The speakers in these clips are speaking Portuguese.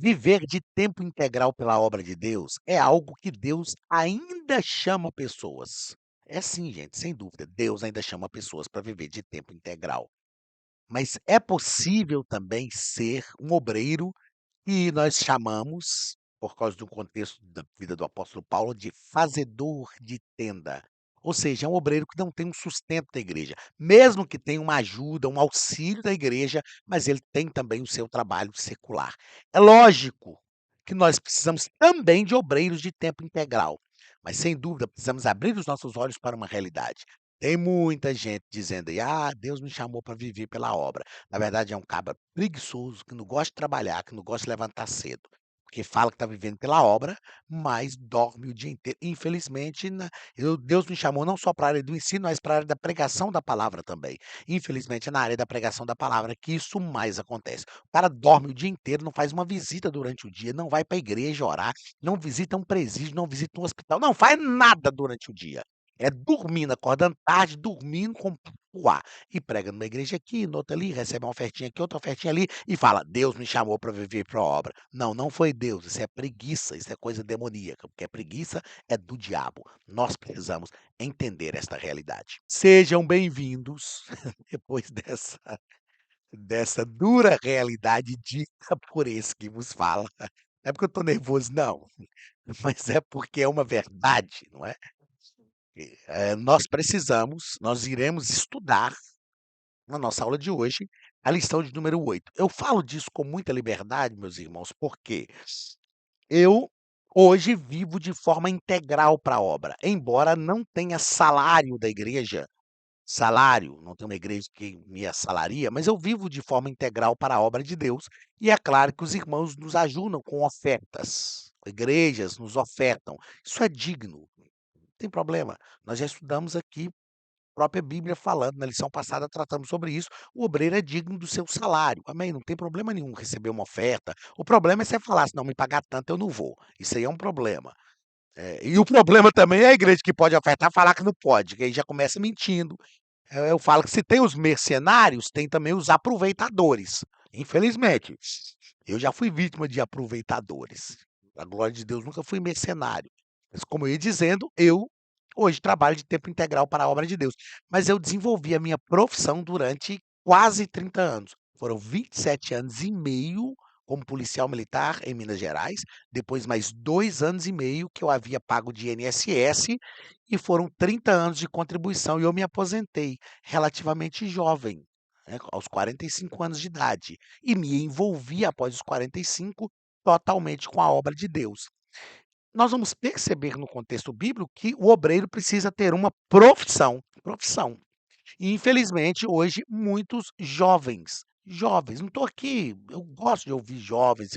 Viver de tempo integral pela obra de Deus é algo que Deus ainda chama pessoas. É sim, gente, sem dúvida. Deus ainda chama pessoas para viver de tempo integral. Mas é possível também ser um obreiro que nós chamamos, por causa do contexto da vida do apóstolo Paulo, de fazedor de tenda. Ou seja, é um obreiro que não tem um sustento da igreja, mesmo que tenha uma ajuda, um auxílio da igreja, mas ele tem também o seu trabalho secular. É lógico que nós precisamos também de obreiros de tempo integral, mas sem dúvida precisamos abrir os nossos olhos para uma realidade. Tem muita gente dizendo aí: "Ah, Deus me chamou para viver pela obra". Na verdade, é um cabra preguiçoso, que não gosta de trabalhar, que não gosta de levantar cedo, porque fala que está vivendo pela obra, mas dorme o dia inteiro. Infelizmente, Deus me chamou não só para a área do ensino, mas para a área da pregação da palavra também. Infelizmente, é na área da pregação da palavra que isso mais acontece. O cara dorme o dia inteiro, não faz uma visita durante o dia, não vai para a igreja orar, não visita um presídio, não visita um hospital, não faz nada durante o dia. É dormindo, acordando tarde, dormindo com o ar. E prega numa igreja aqui, noutra ali, recebe uma ofertinha aqui, outra ofertinha ali, e fala: "Deus me chamou para viver para a obra". Não, não foi Deus, isso é preguiça, isso é coisa demoníaca, porque a preguiça é do diabo. Nós precisamos entender esta realidade. Sejam bem-vindos, depois dessa dura realidade dita por esse que vos fala. Não é porque eu estou nervoso não, mas é porque é uma verdade, não é? Nós iremos estudar na nossa aula de hoje, a lição de número 8. Eu falo disso com muita liberdade, meus irmãos, porque eu hoje vivo de forma integral para a obra, embora não tenha salário da igreja, salário, não tenho uma igreja que me assalaria, mas eu vivo de forma integral para a obra de Deus, e é claro que os irmãos nos ajudam com ofertas, igrejas nos ofertam, isso é digno, não tem problema. Nós já estudamos aqui própria Bíblia falando, na lição passada tratamos sobre isso, o obreiro é digno do seu salário, amém, não tem problema nenhum receber uma oferta, o problema é você falar: "Se não me pagar tanto eu não vou", isso aí é um problema. E o problema também é a igreja que pode ofertar falar que não pode, que aí já começa mentindo. Eu falo que se tem os mercenários, tem também os aproveitadores, infelizmente. Eu já fui vítima de aproveitadores, a glória de Deus, nunca fui mercenário, mas como eu ia dizendo, eu hoje trabalho de tempo integral para a obra de Deus, mas eu desenvolvi a minha profissão durante quase 30 anos. Foram 27 anos e meio como policial militar em Minas Gerais, depois mais 2 anos e meio que eu havia pago de INSS, e foram 30 anos de contribuição e eu me aposentei relativamente jovem, né, aos 45 anos de idade, e me envolvi após os 45 totalmente com a obra de Deus. Nós vamos perceber no contexto bíblico que o obreiro precisa ter uma profissão. E infelizmente hoje muitos jovens, não estou aqui, eu gosto de ouvir jovens,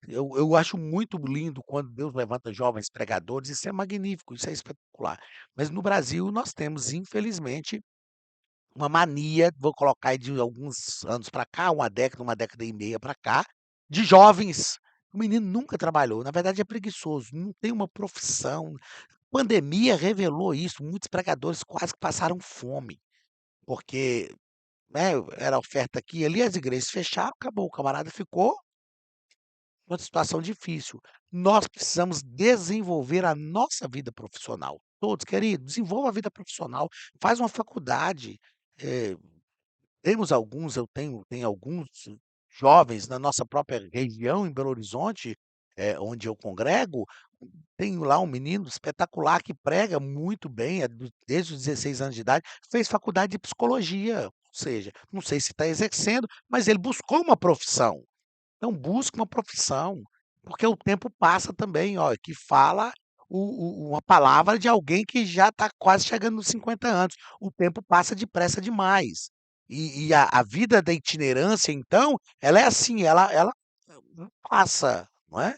eu acho muito lindo quando Deus levanta jovens pregadores, isso é magnífico, isso é espetacular. Mas no Brasil nós temos infelizmente uma mania, vou colocar aí de alguns anos para cá, uma década e meia para cá, de jovens. O menino nunca trabalhou, na verdade é preguiçoso, não tem uma profissão. Pandemia revelou isso, muitos pregadores quase que passaram fome, porque, né, era oferta aqui e ali, as igrejas fecharam, acabou, o camarada ficou numa situação difícil. Nós precisamos desenvolver a nossa vida profissional. Todos, querido, desenvolva a vida profissional, faz uma faculdade, eh temos alguns, eu tenho alguns jovens na nossa própria região, em Belo Horizonte, onde eu congrego, tenho lá um menino espetacular que prega muito bem, desde os 16 anos de idade, fez faculdade de psicologia, ou seja, não sei se está exercendo, mas ele buscou uma profissão. Então busque uma profissão, porque o tempo passa também, ó, que fala uma palavra de alguém que já está quase chegando nos 50 anos. O tempo passa depressa demais. E a vida da itinerância então, ela é assim, ela passa, não é?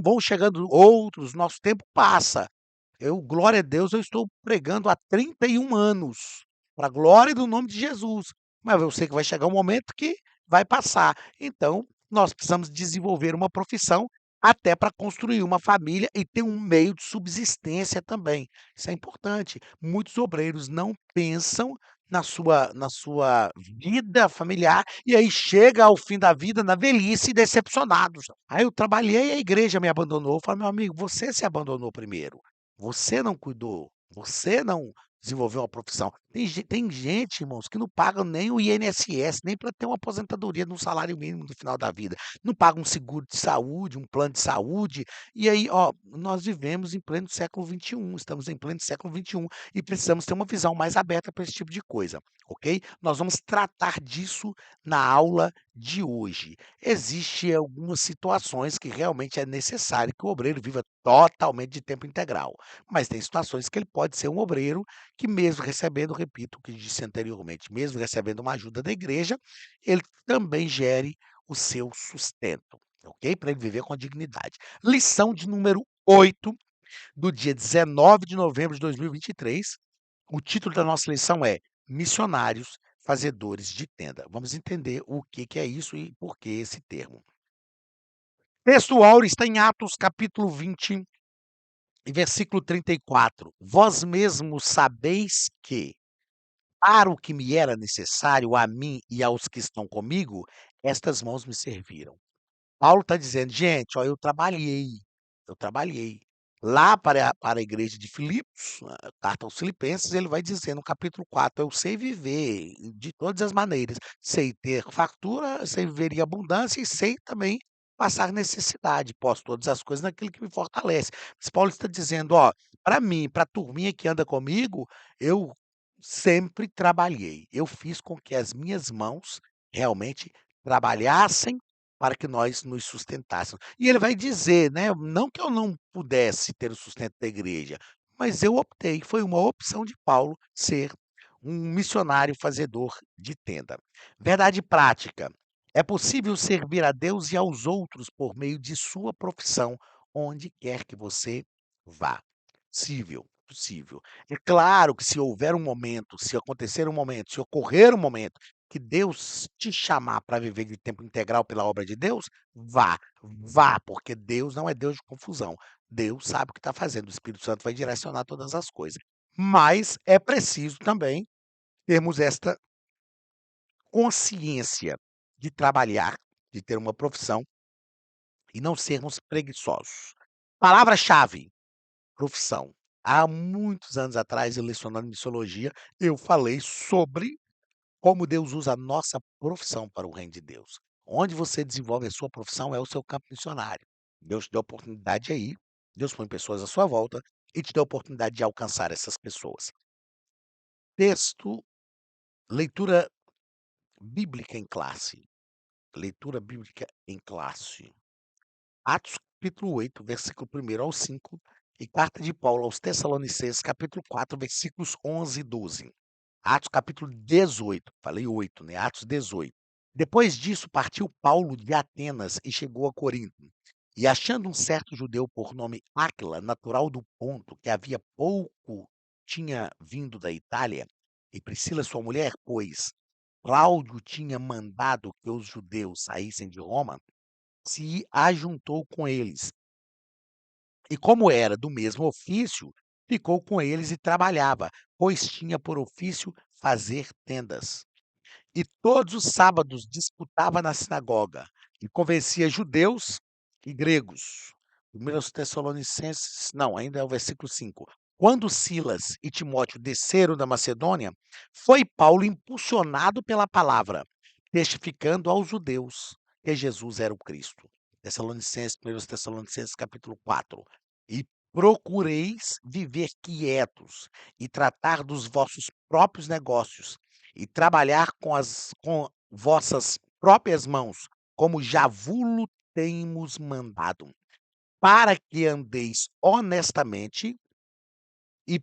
Vão chegando outros, nosso tempo passa. Eu, glória a Deus, eu estou pregando há 31 anos, para a glória do nome de Jesus. Mas eu sei que vai chegar um momento que vai passar. Então, nós precisamos desenvolver uma profissão até para construir uma família e ter um meio de subsistência também. Isso é importante. Muitos obreiros não pensam na sua vida familiar, e aí chega ao fim da vida, na velhice, decepcionados. "Aí eu trabalhei e a igreja me abandonou". Eu falo: "Meu amigo, você se abandonou primeiro, você não cuidou, você não desenvolveu uma profissão". Tem gente, irmãos, que não paga nem o INSS, nem para ter uma aposentadoria no salário mínimo no final da vida. Não paga um seguro de saúde, um plano de saúde, e aí, ó, nós vivemos em pleno século XXI, estamos em pleno século XXI e precisamos ter uma visão mais aberta para esse tipo de coisa, ok? Nós vamos tratar disso na aula de hoje. Existem algumas situações que realmente é necessário que o obreiro viva totalmente de tempo integral, mas tem situações que ele pode ser um obreiro que, mesmo recebendo, repito o que disse anteriormente, mesmo recebendo uma ajuda da igreja, ele também gere o seu sustento, ok? Para ele viver com dignidade. Lição de número 8 do dia 19 de novembro de 2023. O título da nossa lição é Missionários Fazedores de Tenda. Vamos entender o que que é isso e por que esse termo. Texto áureo está em Atos, capítulo 20 e versículo 34. Vós mesmos sabeis que, para o que me era necessário, a mim e aos que estão comigo, estas mãos me serviram. Paulo está dizendo: "Gente, ó, eu trabalhei". Lá para a igreja de Filipos, a carta aos Filipenses, ele vai dizer no capítulo 4: "Eu sei viver de todas as maneiras, sei ter fartura, sei viver em abundância e sei também passar necessidade, posso todas as coisas naquele que me fortalece". Mas Paulo está dizendo: "Ó, para mim, para a turminha que anda comigo, eu sempre trabalhei, eu fiz com que as minhas mãos realmente trabalhassem para que nós nos sustentássemos". E ele vai dizer, né, não que eu não pudesse ter o sustento da igreja, mas eu optei, foi uma opção de Paulo ser um missionário fazedor de tenda. Verdade prática, é possível servir a Deus e aos outros por meio de sua profissão, onde quer que você vá. Possível, possível. É claro que se houver um momento, se acontecer um momento, se ocorrer um momento que Deus te chamar para viver de tempo integral pela obra de Deus, vá, vá, porque Deus não é Deus de confusão. Deus sabe o que está fazendo, o Espírito Santo vai direcionar todas as coisas. Mas é preciso também termos esta consciência de trabalhar, de ter uma profissão e não sermos preguiçosos. Palavra-chave: profissão. Há muitos anos atrás, eu lecionando missiologia, eu falei sobre como Deus usa a nossa profissão para o reino de Deus. Onde você desenvolve a sua profissão é o seu campo missionário. Deus te deu oportunidade aí, Deus põe pessoas à sua volta e te deu a oportunidade de alcançar essas pessoas. Texto, leitura bíblica em classe. Leitura bíblica em classe. Atos capítulo 8, versículo 1 ao 5, e carta de Paulo aos Tessalonicenses, capítulo 4, versículos 11 e 12. Atos capítulo 18, falei 8, né? Atos 18. Depois disso, partiu Paulo de Atenas e chegou a Corinto. E achando um certo judeu por nome Áquila, natural do Ponto, que havia pouco tinha vindo da Itália, e Priscila, sua mulher, pois Cláudio tinha mandado que os judeus saíssem de Roma, se ajuntou com eles. E como era do mesmo ofício, ficou com eles e trabalhava, pois tinha por ofício fazer tendas. E todos os sábados disputava na sinagoga e convencia judeus e gregos. 1 Tessalonicenses, não, ainda é o versículo 5. Quando Silas e Timóteo desceram da Macedônia, foi Paulo impulsionado pela palavra, testificando aos judeus que Jesus era o Cristo. Tessalonicenses, 1 Tessalonicenses capítulo 4. E procureis viver quietos e tratar dos vossos próprios negócios e trabalhar com vossas próprias mãos, como já vulo temos mandado, para que andeis honestamente e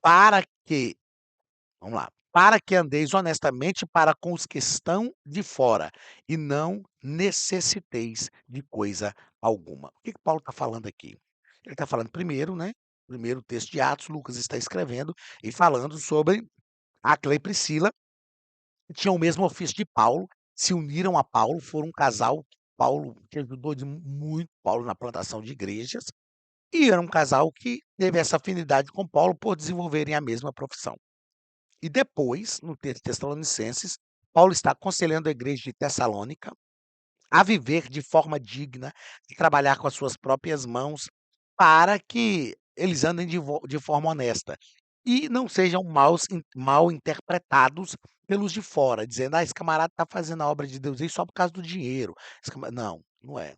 para que, vamos lá, para que andeis honestamente para com os que estão de fora e não necessiteis de coisa alguma. O que que Paulo está falando aqui? Ele está falando primeiro, né? Primeiro texto de Atos, Lucas está escrevendo e falando sobre Áquila e Priscila, tinham o mesmo ofício de Paulo, se uniram a Paulo, foram um casal que Paulo que ajudou muito Paulo na plantação de igrejas, e era um casal que teve essa afinidade com Paulo por desenvolverem a mesma profissão. E depois, no texto de Tessalonicenses, Paulo está aconselhando a igreja de Tessalônica a viver de forma digna, e trabalhar com as suas próprias mãos, para que eles andem de forma honesta e não sejam mal interpretados pelos de fora, dizendo: "Ah, esse camarada está fazendo a obra de Deus aí só por causa do dinheiro, esse cama", não, não é.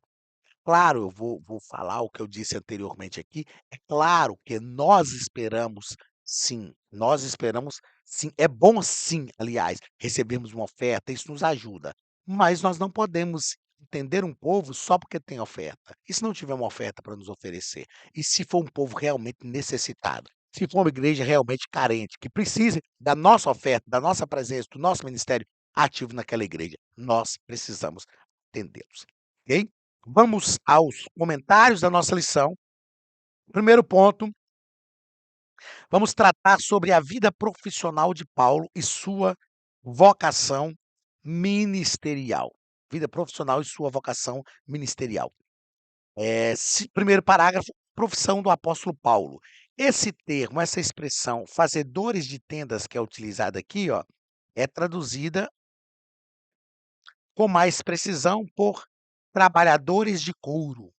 Claro, eu vou falar o que eu disse anteriormente aqui, é claro que nós esperamos sim, é bom sim, aliás, recebermos uma oferta, isso nos ajuda, mas nós não podemos entender um povo só porque tem oferta. E se não tiver uma oferta para nos oferecer? E se for um povo realmente necessitado? Se for uma igreja realmente carente, que precise da nossa oferta, da nossa presença, do nosso ministério ativo naquela igreja, nós precisamos atendê-los, ok? Vamos aos comentários da nossa lição. Primeiro ponto, vamos tratar sobre a vida profissional de Paulo e sua vocação ministerial. Vida profissional e sua vocação ministerial. Primeiro parágrafo, profissão do apóstolo Paulo. Esse termo, essa expressão, fazedores de tendas, que é utilizada aqui, ó, é traduzida com mais precisão por trabalhadores de couro.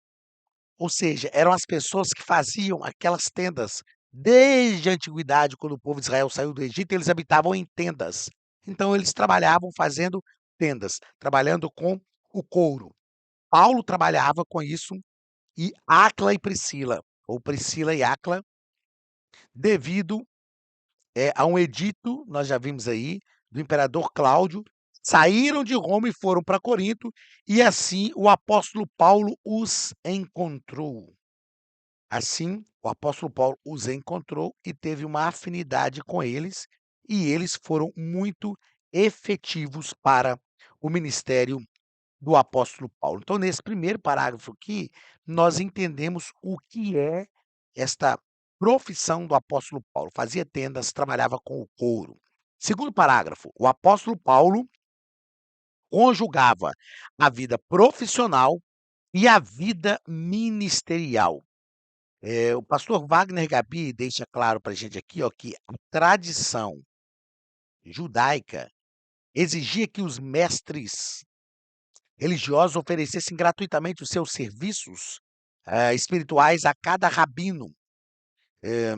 Ou seja, eram as pessoas que faziam aquelas tendas. Desde a antiguidade, quando o povo de Israel saiu do Egito, eles habitavam em tendas. Então eles trabalhavam fazendo tendas, trabalhando com o couro. Paulo trabalhava com isso, e Áquila e Priscila, ou Priscila e Áquila, devido, a um edito, nós já vimos aí, do imperador Cláudio, saíram de Roma e foram para Corinto, e assim o apóstolo Paulo os encontrou. Assim, o apóstolo Paulo os encontrou e teve uma afinidade com eles, e eles foram muito efetivos para o ministério do apóstolo Paulo. Então, nesse primeiro parágrafo aqui, nós entendemos o que é esta profissão do apóstolo Paulo. Fazia tendas, trabalhava com o couro. Segundo parágrafo, o apóstolo Paulo conjugava a vida profissional e a vida ministerial. O pastor Wagner Gabi deixa claro para a gente aqui, ó, que a tradição judaica exigia que os mestres religiosos oferecessem gratuitamente os seus serviços, espirituais a cada rabino, eh,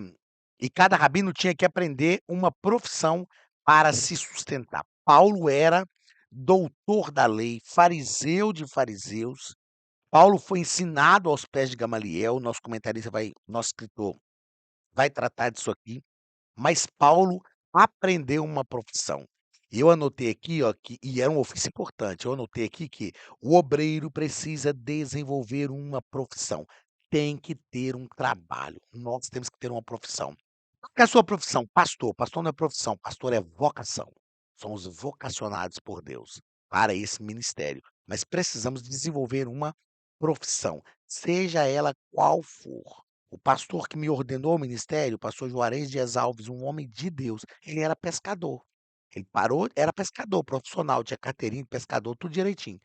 e cada rabino tinha que aprender uma profissão para se sustentar. Paulo era doutor da lei, fariseu de fariseus. Paulo foi ensinado aos pés de Gamaliel, nosso escritor vai tratar disso aqui. Mas Paulo aprendeu uma profissão. E eu anotei aqui, ó, é um ofício importante, eu anotei aqui que o obreiro precisa desenvolver uma profissão, tem que ter um trabalho, nós temos que ter uma profissão. Qual que é a sua profissão? Pastor. Pastor não é profissão, pastor é vocação. Somos vocacionados por Deus para esse ministério, mas precisamos desenvolver uma profissão, seja ela qual for. O pastor que me ordenou ao ministério, o pastor Juarez Dias Alves, um homem de Deus, ele era pescador. Ele parou, era pescador profissional, tinha carteirinha de pescador, tudo direitinho.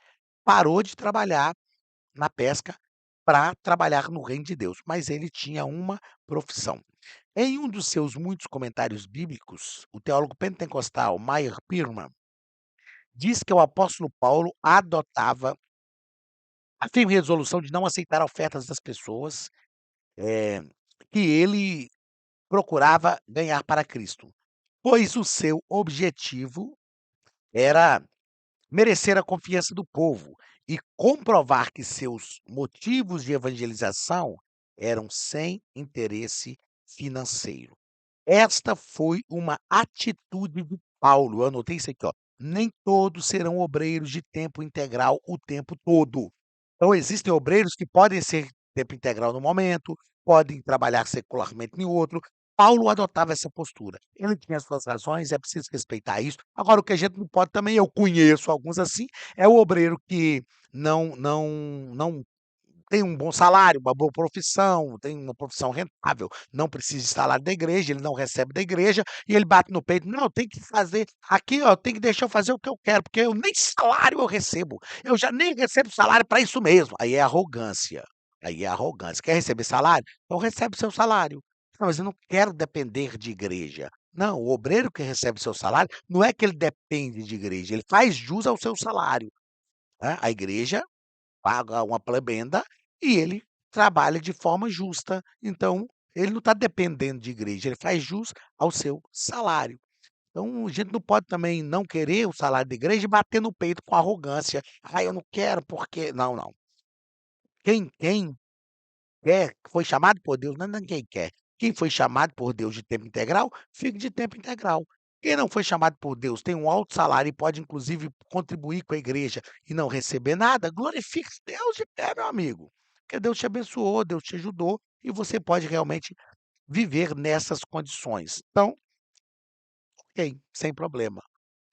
Parou de trabalhar na pesca para trabalhar no reino de Deus, mas ele tinha uma profissão. Em um dos seus muitos comentários bíblicos, o teólogo pentecostal Meyer Pearman diz que o apóstolo Paulo adotava a firme resolução de não aceitar ofertas das pessoas, eh, que ele procurava ganhar para Cristo, pois o seu objetivo era merecer a confiança do povo e comprovar que seus motivos de evangelização eram sem interesse financeiro. Esta foi uma atitude de Paulo, eu anotei isso aqui, ó, nem todos serão obreiros de tempo integral o tempo todo. Então existem obreiros que podem ser tempo integral no momento, podem trabalhar secularmente em outro. Paulo adotava essa postura. Ele tinha suas razões, é preciso respeitar isso. Agora o que a gente não pode também, eu conheço alguns assim, é o obreiro que não tem um bom salário, uma boa profissão, tem uma profissão rentável, não precisa de salário da igreja, ele não recebe da igreja, e ele bate no peito: "Não, tem que fazer aqui, ó, tem que deixar eu fazer o que eu quero, porque eu nem salário eu recebo, eu já nem recebo salário para isso mesmo". Aí é arrogância. Quer receber salário? Então recebe seu salário. "Não, mas eu não quero depender de igreja". Não, o obreiro que recebe seu salário, não é que ele depende de igreja, ele faz jus ao seu salário, né. A igreja paga uma prebenda e ele trabalha de forma justa, então ele não está dependendo de igreja, ele faz jus ao seu salário. Então a gente não pode também não querer o salário da igreja e bater no peito com arrogância: "Ah, eu não quero porque", não, não. Quem quer, foi chamado por Deus, não é quem quer. Quem foi chamado por Deus de tempo integral, fique de tempo integral. Quem não foi chamado por Deus, tem um alto salário e pode inclusive contribuir com a igreja e não receber nada, glorifique Deus de pé, meu amigo. Porque Deus te abençoou, Deus te ajudou e você pode realmente viver nessas condições. Então, ok, sem problema.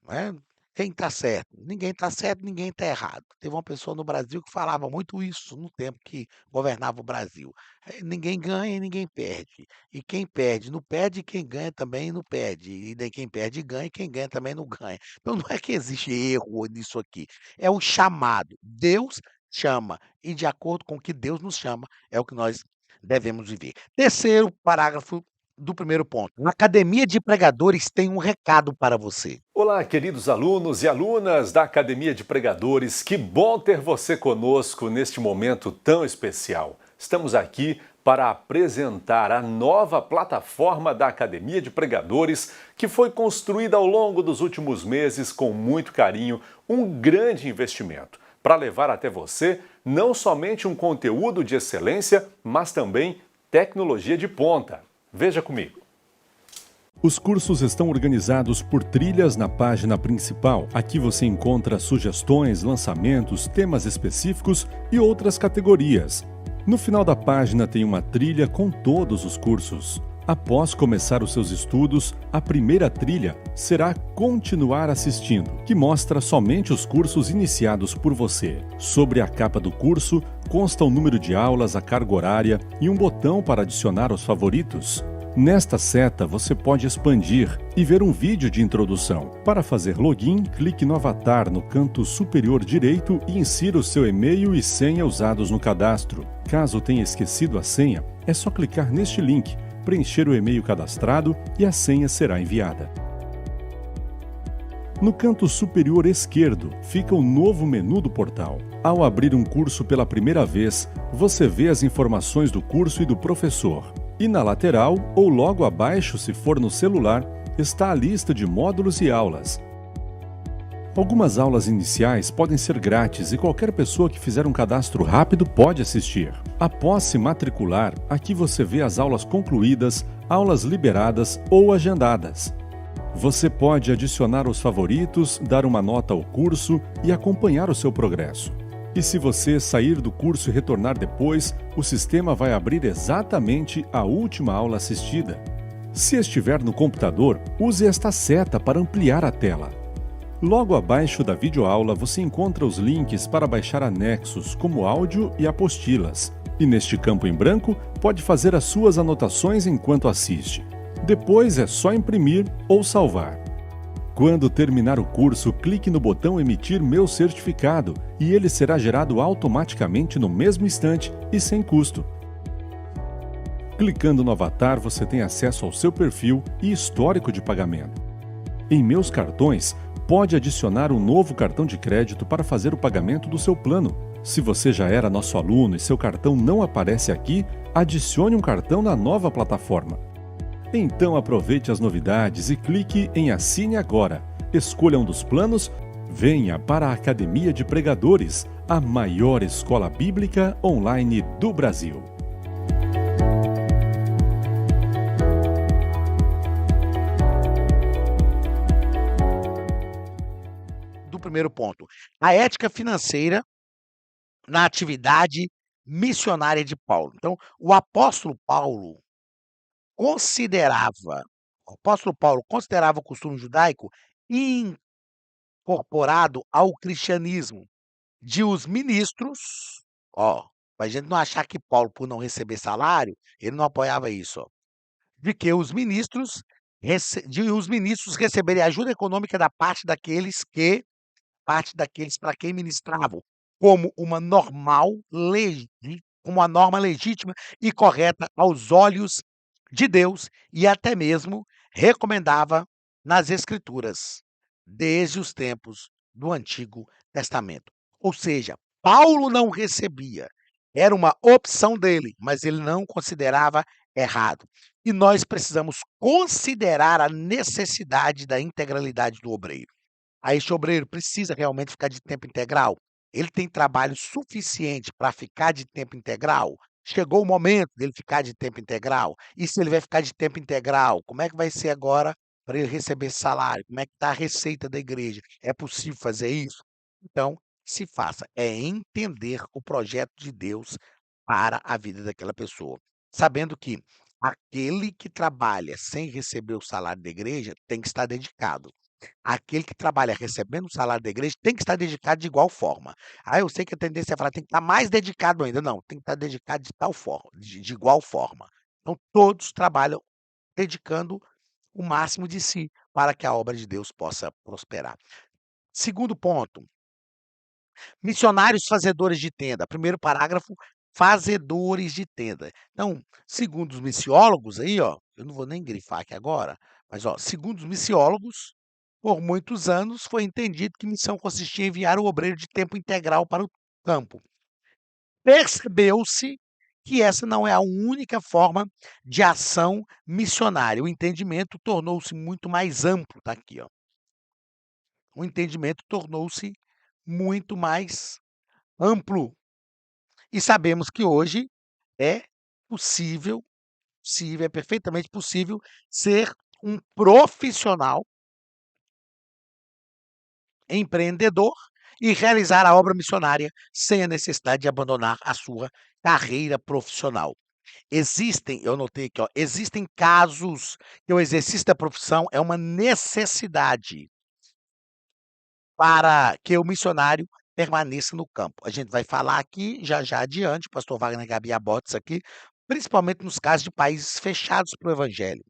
Não é? Quem está certo? Ninguém está certo, ninguém está errado. Teve uma pessoa no Brasil que falava muito isso no tempo que governava o Brasil. Ninguém ganha e ninguém perde. E quem perde não perde, e quem ganha também não perde. E daí quem perde ganha, e quem ganha também não ganha. Então não é que existe erro nisso aqui, é o chamado. Deus chama, e de acordo com o que Deus nos chama, é o que nós devemos viver. Terceiro parágrafo do primeiro ponto. A Academia de Pregadores tem um recado para você. Olá, queridos alunos e alunas da Academia de Pregadores, que bom ter você conosco neste momento tão especial. Estamos aqui para apresentar a nova plataforma da Academia de Pregadores, que foi construída ao longo dos últimos meses com muito carinho, um grande investimento, para levar até você não somente um conteúdo de excelência, mas também tecnologia de ponta. Veja comigo. Os cursos estão organizados por trilhas na página principal. Aqui você encontra sugestões, lançamentos, temas específicos e outras categorias. No final da página tem uma trilha com todos os cursos. Após começar os seus estudos, a primeira trilha será Continuar assistindo, que mostra somente os cursos iniciados por você. Sobre a capa do curso consta o número de aulas, a carga horária e um botão para adicionar os favoritos. Nesta seta, você pode expandir e ver um vídeo de introdução. Para fazer login, clique no avatar no canto superior direito e insira o seu e-mail e senha usados no cadastro. Caso tenha esquecido a senha, é só clicar neste link, preencher o e-mail cadastrado e a senha será enviada. No canto superior esquerdo fica o novo menu do portal. Ao abrir um curso pela primeira vez, você vê as informações do curso e do professor. E na lateral, ou logo abaixo se for no celular, está a lista de módulos e aulas. Algumas aulas iniciais podem ser grátis e qualquer pessoa que fizer um cadastro rápido pode assistir. Após se matricular, aqui você vê as aulas concluídas, aulas liberadas ou agendadas. Você pode adicionar os favoritos, dar uma nota ao curso e acompanhar o seu progresso. E se você sair do curso e retornar depois, o sistema vai abrir exatamente a última aula assistida. Se estiver no computador, use esta seta para ampliar a tela. Logo abaixo da videoaula você encontra os links para baixar anexos, como áudio e apostilas. E neste campo em branco, pode fazer as suas anotações enquanto assiste. Depois é só imprimir ou salvar. Quando terminar o curso, clique no botão Emitir meu certificado e ele será gerado automaticamente no mesmo instante e sem custo. Clicando no avatar, você tem acesso ao seu perfil e histórico de pagamento. Em Meus Cartões, pode adicionar um novo cartão de crédito para fazer o pagamento do seu plano. Se você já era nosso aluno e seu cartão não aparece aqui, adicione um cartão na nova plataforma. Então aproveite as novidades e clique em Assine Agora. Escolha um dos planos, venha para a Academia de Pregadores, a maior escola bíblica online do Brasil. Do primeiro ponto, a ética financeira na atividade missionária de Paulo. Então, considerava o apóstolo Paulo considerava o costume judaico incorporado ao cristianismo, de os ministros, ó, pra gente não achar que Paulo, por não receber salário, ele não apoiava isso, ó, de que os ministros receberem ajuda econômica da parte daqueles para quem ministravam, como uma norma legítima e correta aos olhos de Deus e até mesmo recomendava nas Escrituras, desde os tempos do Antigo Testamento. Ou seja, Paulo não recebia, era uma opção dele, mas ele não considerava errado. E nós precisamos considerar a necessidade da integralidade do obreiro. Aí este obreiro precisa realmente ficar de tempo integral? Ele tem trabalho suficiente para ficar de tempo integral? Chegou o momento dele ficar de tempo integral? E se ele vai ficar de tempo integral, como é que vai ser agora para ele receber salário? Como é que está a receita da igreja? É possível fazer isso? Então, se faça, é entender o projeto de Deus para a vida daquela pessoa, sabendo que aquele que trabalha sem receber o salário da igreja tem que estar dedicado. Aquele que trabalha recebendo o salário da igreja tem que estar dedicado de igual forma. Ah, eu sei que a tendência é falar: "Tem que estar mais dedicado ainda". Não, tem que estar dedicado de tal forma, de igual forma. Então todos trabalham dedicando o máximo de si, para que a obra de Deus possa prosperar. Segundo ponto, missionários fazedores de tenda. Primeiro parágrafo, fazedores de tenda. Então, segundo os missiólogos aí, ó, eu não vou nem grifar aqui agora, mas ó, segundo os missiólogos, por muitos anos foi entendido que missão consistia em enviar o obreiro de tempo integral para o campo. Percebeu-se que essa não é a única forma de ação missionária. O entendimento tornou-se muito mais amplo, tá aqui, ó. O entendimento tornou-se muito mais amplo. E sabemos que hoje é possível, é perfeitamente possível ser um profissional empreendedor e realizar a obra missionária sem a necessidade de abandonar a sua carreira profissional. Existem, eu notei aqui, ó, existem casos que o exercício da profissão é uma necessidade para que o missionário permaneça no campo. A gente vai falar aqui, já já adiante, o pastor Wagner e Gabi aborda isso aqui, principalmente nos casos de países fechados para o evangelho,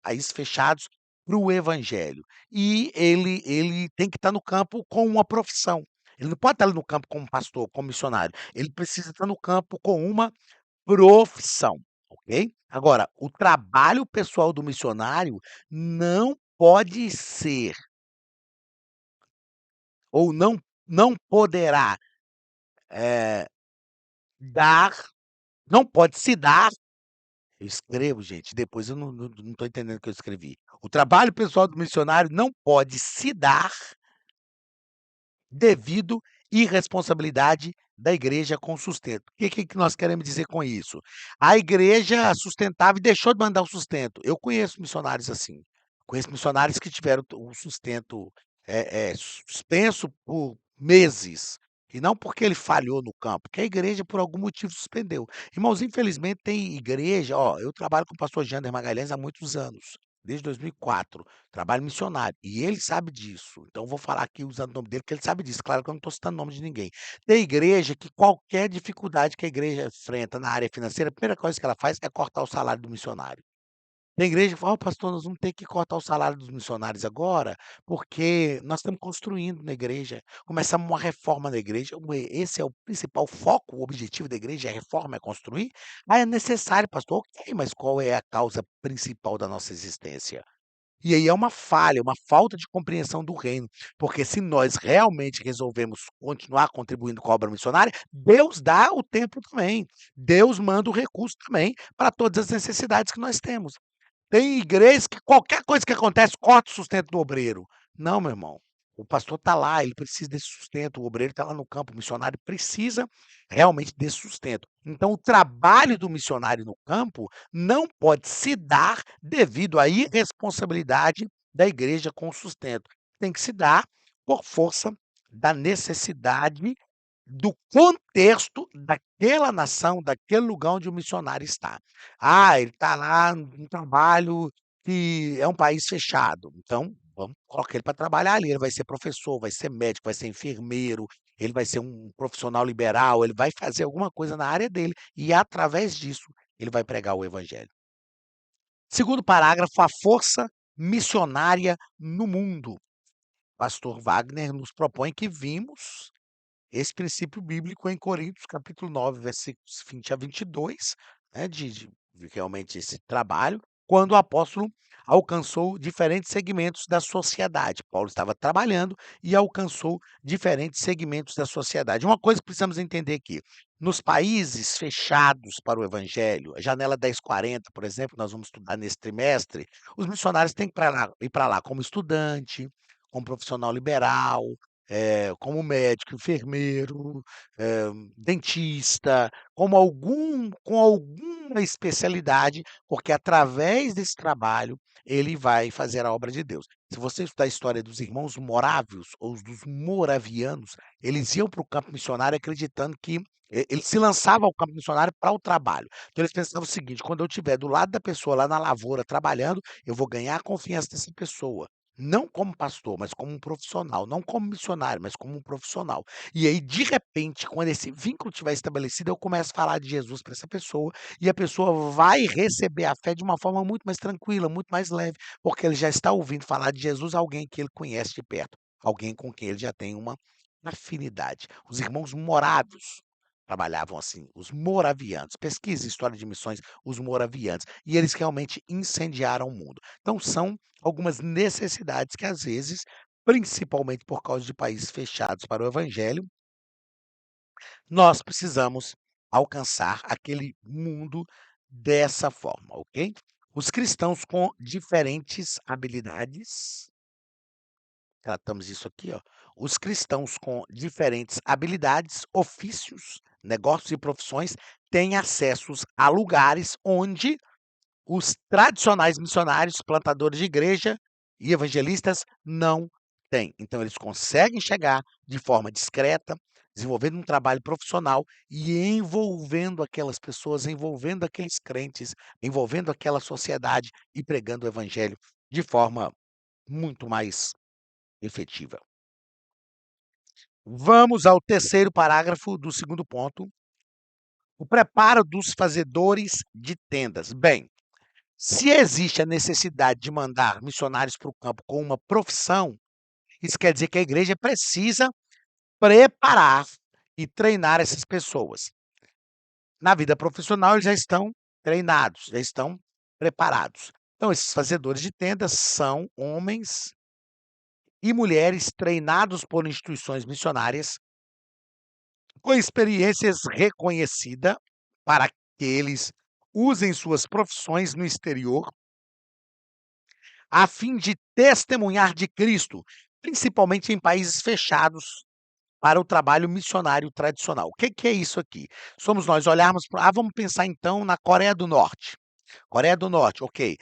países fechados para o evangelho. E ele tem que estar no campo com uma profissão. Ele não pode estar ali no campo como pastor, como missionário, ele precisa estar no campo com uma profissão, ok? Agora, o trabalho pessoal do missionário não pode ser ou não poderá, eh, dar não pode se dar eu escrevo, gente, depois eu não estou entendendo o que eu escrevi. O trabalho pessoal do missionário não pode se dar devido irresponsabilidade da igreja com sustento. O que nós queremos dizer com isso? A igreja sustentava e deixou de mandar o sustento. Eu conheço missionários assim. Conheço missionários que tiveram o sustento, suspenso por meses, e não porque ele falhou no campo, porque a igreja por algum motivo suspendeu. Irmãos, infelizmente tem igreja ó, eu trabalho com o pastor Jander Magalhães há muitos anos, desde 2004. Trabalho missionário, e ele sabe disso, então vou falar aqui usando o nome dele, porque ele sabe disso, claro que eu não estou citando nome de ninguém. Tem igreja que qualquer dificuldade que a igreja enfrenta na área financeira, a primeira coisa que ela faz é cortar o salário do missionário. Tem igreja que fala: "Ó pastor, nós vamos ter que cortar o salário dos missionários agora, porque nós estamos construindo na igreja, começamos uma reforma na igreja". Ué, esse é o principal foco, o objetivo da igreja, é a reforma, é construir? "Ah, é necessário pastor". Ok, mas qual é a causa principal da nossa existência? E aí é uma falha, uma falta de compreensão do reino, porque se nós realmente resolvemos continuar contribuindo com a obra missionária, Deus dá o tempo também, Deus manda o recurso também para todas as necessidades que nós temos. Tem igrejas que qualquer coisa que acontece corta o sustento do obreiro. Não, meu irmão, o pastor está lá, ele precisa desse sustento, o obreiro está lá no campo, o missionário precisa realmente desse sustento. Então o trabalho do missionário no campo não pode se dar devido à irresponsabilidade da igreja com o sustento. Tem que se dar por força da necessidade do contexto daquela nação, daquele lugar onde o missionário está. Ah, ele está lá num trabalho que é um país fechado, então vamos colocar ele para trabalhar ali, ele vai ser professor, vai ser médico, vai ser enfermeiro, ele vai ser um profissional liberal, ele vai fazer alguma coisa na área dele e através disso ele vai pregar o evangelho. Segundo parágrafo, a força missionária no mundo. Pastor Wagner nos propõe que vimos esse princípio bíblico em Coríntios, capítulo 9, versículos 20 a 22, né, de realmente esse trabalho, quando o apóstolo alcançou diferentes segmentos da sociedade. Paulo estava trabalhando e alcançou diferentes segmentos da sociedade. Uma coisa que precisamos entender aqui: nos países fechados para o evangelho, a janela 1040, por exemplo, nós vamos estudar nesse trimestre, os missionários têm que ir para lá como estudante, como profissional liberal, como médico, enfermeiro, dentista, com alguma especialidade, porque através desse trabalho ele vai fazer a obra de Deus. Se você estudar a história dos irmãos morávios ou dos moravianos, eles iam para o campo missionário acreditando que eles se lançavam ao campo missionário para o trabalho. Então eles pensavam o seguinte: quando eu estiver do lado da pessoa lá na lavoura trabalhando, eu vou ganhar a confiança dessa pessoa. Não como pastor, mas como um profissional, não como missionário, mas como um profissional. E aí, de repente, quando esse vínculo estiver estabelecido, eu começo a falar de Jesus para essa pessoa, e a pessoa vai receber a fé de uma forma muito mais tranquila, muito mais leve, porque ele já está ouvindo falar de Jesus, alguém que ele conhece de perto, alguém com quem ele já tem uma afinidade. Os irmãos morávios trabalhavam assim, os moravianos. Pesquise história de missões, os moravianos. E eles realmente incendiaram o mundo. Então, são algumas necessidades que, às vezes, principalmente por causa de países fechados para o evangelho, nós precisamos alcançar aquele mundo dessa forma, ok? Os cristãos com diferentes habilidades, tratamos isso aqui, ó. Os cristãos com diferentes habilidades, ofícios, negócios e profissões têm acessos a lugares onde os tradicionais missionários, plantadores de igreja e evangelistas não têm. Então eles conseguem chegar de forma discreta, desenvolvendo um trabalho profissional e envolvendo aquelas pessoas, envolvendo aqueles crentes, envolvendo aquela sociedade e pregando o evangelho de forma muito mais efetiva. Vamos ao terceiro parágrafo do segundo ponto, o preparo dos fazedores de tendas. Bem, se existe a necessidade de mandar missionários para o campo com uma profissão, isso quer dizer que a igreja precisa preparar e treinar essas pessoas. Na vida profissional, eles já estão treinados, já estão preparados. Então, esses fazedores de tendas são homens e mulheres treinados por instituições missionárias com experiências reconhecida para que eles usem suas profissões no exterior a fim de testemunhar de Cristo, principalmente em países fechados para o trabalho missionário tradicional. O que é isso aqui? Somos nós olharmos para, vamos pensar então na Coreia do Norte. Coreia do Norte, ok.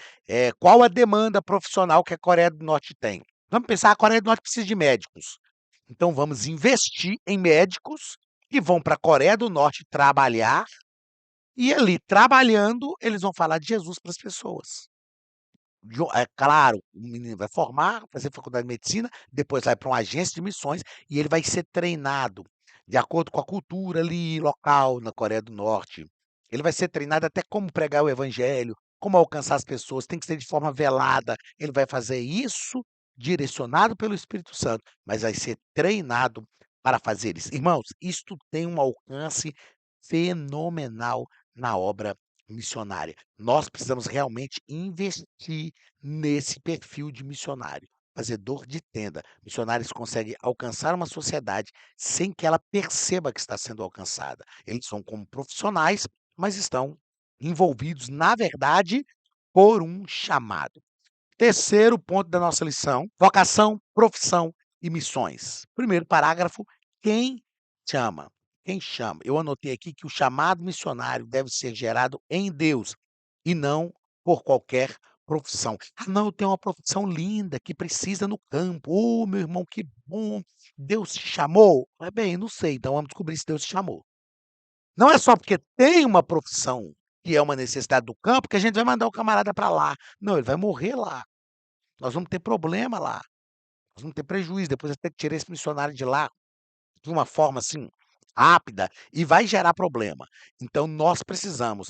Qual a demanda profissional que a Coreia do Norte tem? Vamos pensar, a Coreia do Norte precisa de médicos. Então vamos investir em médicos que vão para a Coreia do Norte trabalhar e ali trabalhando eles vão falar de Jesus para as pessoas. É claro, o menino vai formar, fazer faculdade de medicina, depois vai para uma agência de missões e ele vai ser treinado de acordo com a cultura ali local na Coreia do Norte. Ele vai ser treinado até como pregar o evangelho, como alcançar as pessoas, tem que ser de forma velada. Ele vai fazer isso direcionado pelo Espírito Santo, mas vai ser treinado para fazer isso. Irmãos, isto tem um alcance fenomenal na obra missionária. Nós precisamos realmente investir nesse perfil de missionário, fazedor de tenda. Missionários conseguem alcançar uma sociedade sem que ela perceba que está sendo alcançada. Eles são como profissionais, mas estão envolvidos, na verdade, por um chamado. Terceiro ponto da nossa lição: vocação, profissão e missões. Primeiro parágrafo: quem chama? Quem chama? Eu anotei aqui que o chamado missionário deve ser gerado em Deus e não por qualquer profissão. Ah, não, eu tenho uma profissão linda que precisa no campo. Ô, meu irmão, que bom! Deus te chamou? Bem, não sei, então vamos descobrir se Deus te chamou. Não é só porque tem uma profissão que é uma necessidade do campo que a gente vai mandar o camarada para lá. Não, ele vai morrer lá. Nós vamos ter problema lá, nós vamos ter prejuízo, depois vai ter que tirar esse missionário de lá de uma forma, assim, rápida e vai gerar problema. Então nós precisamos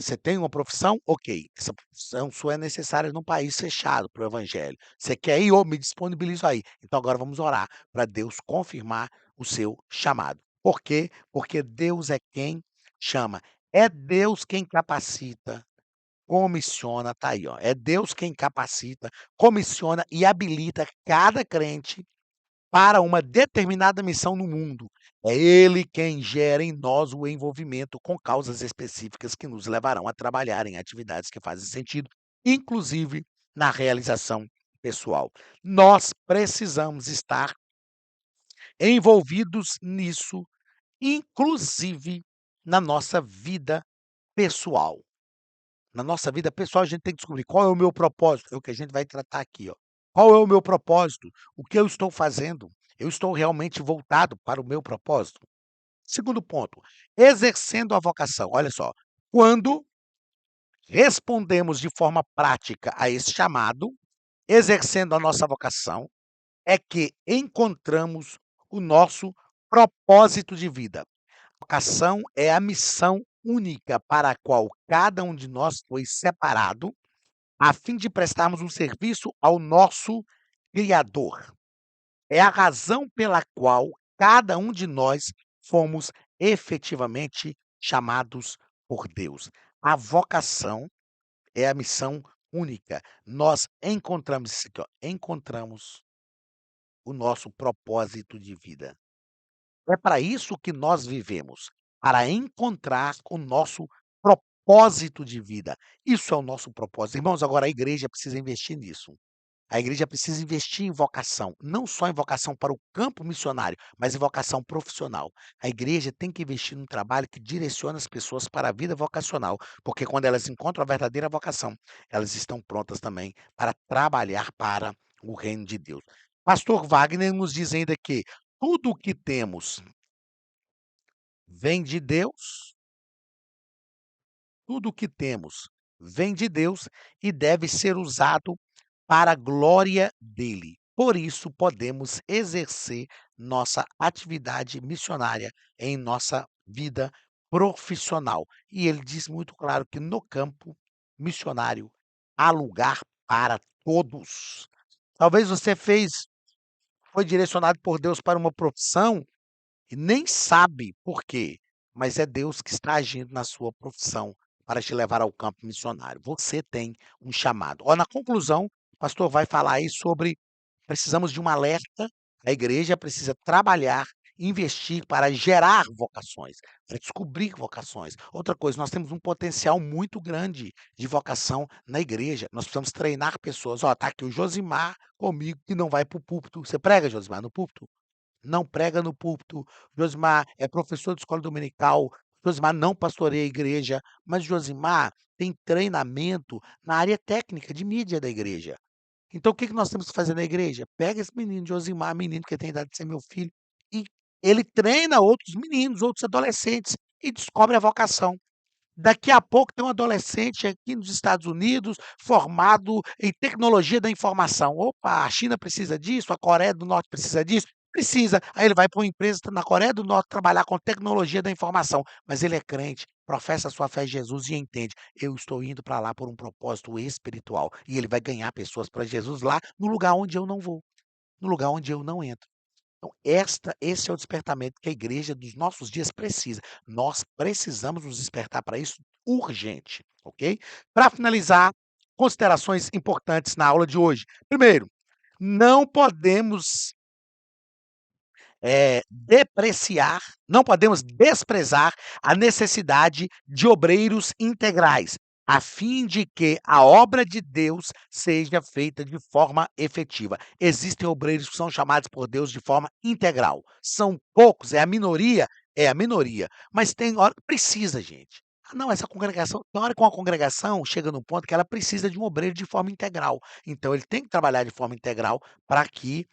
você tem uma profissão? Ok, essa profissão sua é necessária num país fechado para o evangelho. Você quer ir? Ô, me disponibilizo aí. Então agora vamos orar para Deus confirmar o seu chamado. Por quê? Porque Deus é quem chama. É Deus quem capacita. comissiona, tá aí, ó, é Deus quem capacita, comissiona e habilita cada crente para uma determinada missão no mundo. É Ele quem gera em nós o envolvimento com causas específicas que nos levarão a trabalhar em atividades que fazem sentido, inclusive na realização pessoal. Nós precisamos estar envolvidos nisso, inclusive na nossa vida pessoal. Na nossa vida pessoal, a gente tem que descobrir qual é o meu propósito, é o que a gente vai tratar aqui, ó. Qual é o meu propósito? O que eu estou fazendo? Eu estou realmente voltado para o meu propósito? Segundo ponto, exercendo a vocação. Olha só, quando respondemos de forma prática a esse chamado, exercendo a nossa vocação, é que encontramos o nosso propósito de vida. Vocação é a missão única para a qual cada um de nós foi separado a fim de prestarmos um serviço ao nosso Criador. É a razão pela qual cada um de nós fomos efetivamente chamados por Deus. A vocação é a missão única. Nós encontramos isso aqui, ó, encontramos o nosso propósito de vida. É para isso que nós vivemos, para encontrar o nosso propósito de vida. Isso é o nosso propósito. Irmãos, agora a igreja precisa investir nisso. A igreja precisa investir em vocação, não só em vocação para o campo missionário, mas em vocação profissional. A igreja tem que investir num trabalho que direciona as pessoas para a vida vocacional, porque quando elas encontram a verdadeira vocação, elas estão prontas também para trabalhar para o reino de Deus. Pastor Wagner nos diz ainda que tudo o que temos vem de Deus, tudo o que temos vem de Deus e deve ser usado para a glória dele. Por isso, podemos exercer nossa atividade missionária em nossa vida profissional. E ele diz muito claro que no campo missionário há lugar para todos. Talvez você foi direcionado por Deus para uma profissão e nem sabe por quê, mas é Deus que está agindo na sua profissão para te levar ao campo missionário. Você tem um chamado. Ó, na conclusão, o pastor vai falar aí sobre precisamos de um alerta, a igreja precisa trabalhar, investir para gerar vocações, para descobrir vocações. Outra coisa, nós temos um potencial muito grande de vocação na igreja. Nós precisamos treinar pessoas. Ó, tá aqui o Josimar comigo que não vai para o púlpito. Você prega, Josimar, no púlpito? Não prega no púlpito. Josimar é professor de escola dominical. Josimar não pastoreia a igreja, mas Josimar tem treinamento na área técnica de mídia da igreja. Então o que que nós temos que fazer na igreja? Pega esse menino Josimar, menino que tem idade de ser meu filho, e ele treina outros meninos, outros adolescentes e descobre a vocação. Daqui a pouco tem um adolescente aqui nos Estados Unidos formado em tecnologia da informação. Opa, a China precisa disso, a Coreia do Norte precisa disso, precisa. Aí ele vai para uma empresa na Coreia do Norte trabalhar com tecnologia da informação, mas ele é crente, professa a sua fé em Jesus e entende, eu estou indo para lá por um propósito espiritual, e ele vai ganhar pessoas para Jesus lá no lugar onde eu não vou, no lugar onde eu não entro. Então, esse é o despertamento que a igreja dos nossos dias precisa. Nós precisamos nos despertar para isso urgente, ok? Para finalizar, considerações importantes na aula de hoje. Primeiro, não podemos depreciar, não podemos desprezar a necessidade de obreiros integrais, a fim de que a obra de Deus seja feita de forma efetiva. Existem obreiros que são chamados por Deus de forma integral. São poucos, é a minoria, mas tem hora que precisa, gente. Ah, não, essa congregação, tem hora que uma congregação chega num ponto que ela precisa de um obreiro de forma integral. Então ele tem que trabalhar de forma integral para que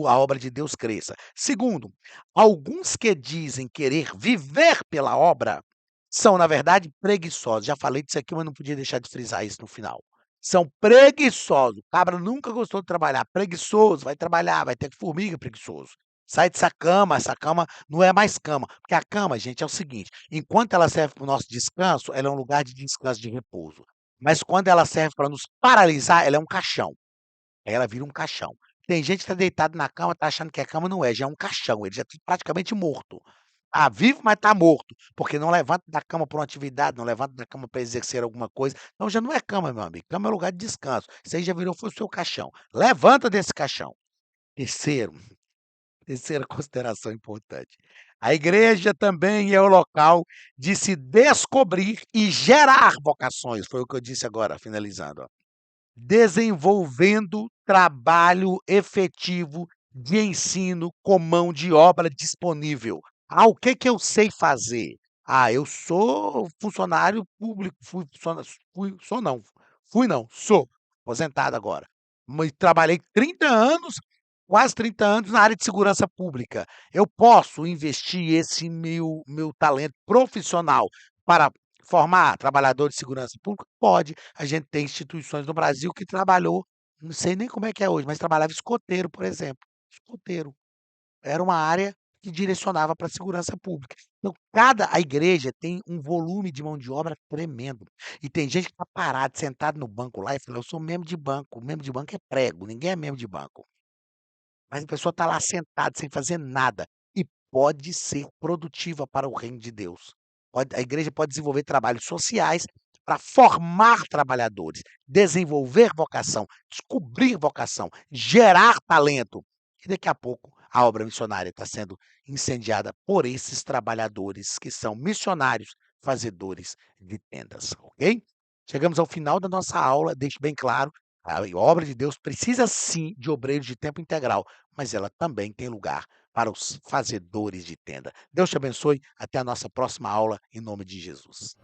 a obra de Deus cresça. Segundo, alguns que dizem querer viver pela obra são, na verdade, preguiçosos. Já falei disso aqui, mas não podia deixar de frisar isso no final. São preguiçosos. O cabra nunca gostou de trabalhar. Preguiçoso, vai trabalhar, vai ter formiga preguiçoso. Sai dessa cama, essa cama não é mais cama. Porque a cama, gente, é o seguinte: enquanto ela serve para o nosso descanso, ela é um lugar de descanso, de repouso. Mas quando ela serve para nos paralisar, ela é um caixão. Aí ela vira um caixão. Tem gente que tá deitado na cama, tá achando que é cama, não é, já é um caixão, ele já tá praticamente morto. Ah, vivo, mas está morto, porque não levanta da cama para uma atividade, não levanta da cama para exercer alguma coisa, então já não é cama, meu amigo, cama é lugar de descanso, isso aí já virou foi o seu caixão. Levanta desse caixão. Terceiro, terceira consideração importante, a igreja também é o local de se descobrir e gerar vocações, foi o que eu disse agora, finalizando, ó. Desenvolvendo trabalho efetivo de ensino com mão de obra disponível. Ah, o que que eu sei fazer? Ah, eu sou funcionário público, sou não, fui não, sou, aposentado agora. Mas trabalhei 30 anos, quase 30 anos na área de segurança pública. Eu posso investir esse meu talento profissional para formar trabalhador de segurança pública? Pode. A gente tem instituições no Brasil que trabalhou, não sei nem como é que é hoje, mas trabalhava escoteiro, por exemplo. Escoteiro. Era uma área que direcionava para a segurança pública. Então, a igreja tem um volume de mão de obra tremendo. E tem gente que está parado, sentado no banco lá e fala: "Eu sou membro de banco". Membro de banco é prego, ninguém é membro de banco. Mas a pessoa está lá sentada, sem fazer nada, e pode ser produtiva para o reino de Deus. A igreja pode desenvolver trabalhos sociais para formar trabalhadores, desenvolver vocação, descobrir vocação, gerar talento. E daqui a pouco a obra missionária está sendo incendiada por esses trabalhadores que são missionários, fazedores de tendas, ok? Chegamos ao final da nossa aula, deixe bem claro, a obra de Deus precisa sim de obreiros de tempo integral, mas ela também tem lugar para os fazedores de tenda. Deus te abençoe, até a nossa próxima aula, em nome de Jesus.